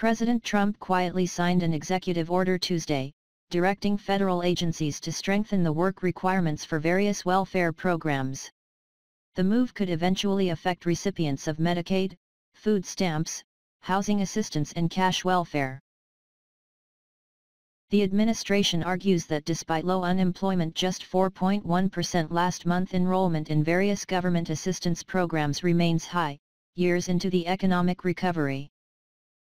President Trump quietly signed an executive order Tuesday, directing federal agencies to strengthen the work requirements for various welfare programs. The move could eventually affect recipients of Medicaid, food stamps, housing assistance and cash welfare. The administration argues that despite low unemployment, just 4.1% last month, enrollment in various government assistance programs remains high, years into the economic recovery.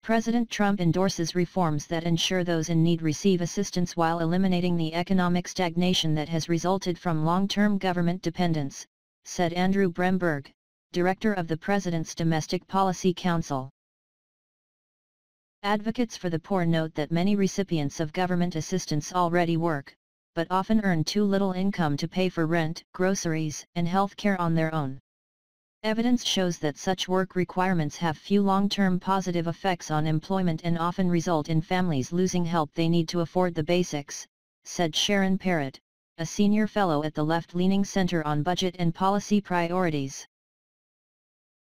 President Trump endorses reforms that ensure those in need receive assistance while eliminating the economic stagnation that has resulted from long-term government dependence, said Andrew Bremberg, director of the President's Domestic Policy Council. Advocates for the poor note that many recipients of government assistance already work, but often earn too little income to pay for rent, groceries, and health care on their own. Evidence shows that such work requirements have few long-term positive effects on employment and often result in families losing help they need to afford the basics, said Sharon Parrott, a senior fellow at the left-leaning Center on Budget and Policy Priorities.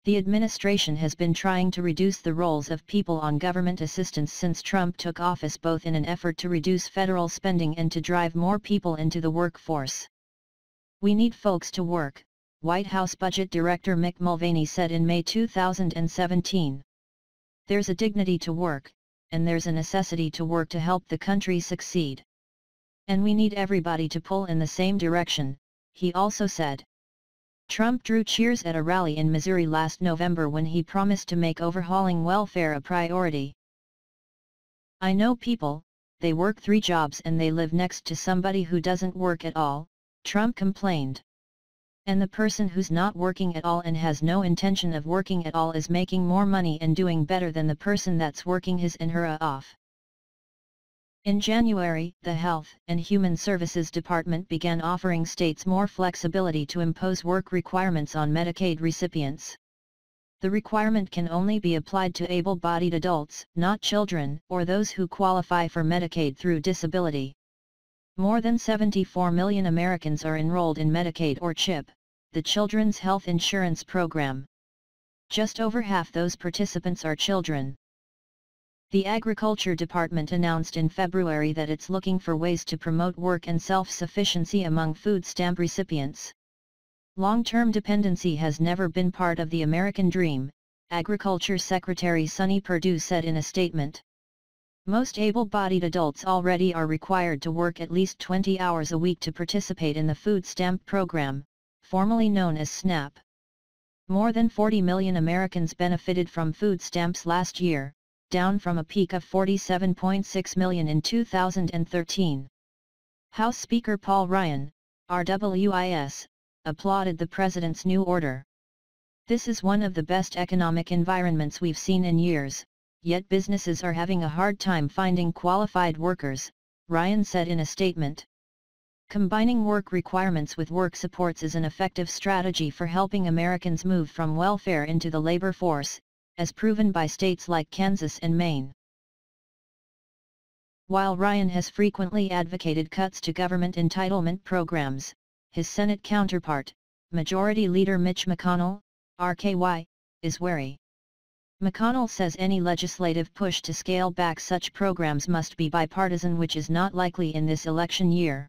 The administration has been trying to reduce the roles of people on government assistance since Trump took office, both in an effort to reduce federal spending and to drive more people into the workforce. "We need folks to work," White House Budget Director Mick Mulvaney said in May 2017. "There's a dignity to work, and there's a necessity to work to help the country succeed. And we need everybody to pull in the same direction," he also said. Trump drew cheers at a rally in Missouri last November when he promised to make overhauling welfare a priority. "I know people, they work 3 jobs and they live next to somebody who doesn't work at all," Trump complained. "And the person who's not working at all and has no intention of working at all is making more money and doing better than the person that's working his and her off." In January, the Health and Human Services Department began offering states more flexibility to impose work requirements on Medicaid recipients. The requirement can only be applied to able-bodied adults, not children, or those who qualify for Medicaid through disability. More than 74 million Americans are enrolled in Medicaid or CHIP, the Children's Health Insurance Program. Just over half those participants are children. The Agriculture Department announced in February that it's looking for ways to promote work and self-sufficiency among food stamp recipients. "Long-term dependency has never been part of the American dream," Agriculture Secretary Sonny Perdue said in a statement. "Most able-bodied adults already are required to work at least 20 hours a week to participate in the food stamp program, formerly known as SNAP. More than 40 million Americans benefited from food stamps last year, down from a peak of 47.6 million in 2013. House Speaker Paul Ryan, RWIS, applauded the president's new order. "This is one of the best economic environments we've seen in years, yet businesses are having a hard time finding qualified workers," Ryan said in a statement. "Combining work requirements with work supports is an effective strategy for helping Americans move from welfare into the labor force, as proven by states like Kansas and Maine." While Ryan has frequently advocated cuts to government entitlement programs, his Senate counterpart, Majority Leader Mitch McConnell, RKY, is wary. McConnell says any legislative push to scale back such programs must be bipartisan, which is not likely in this election year.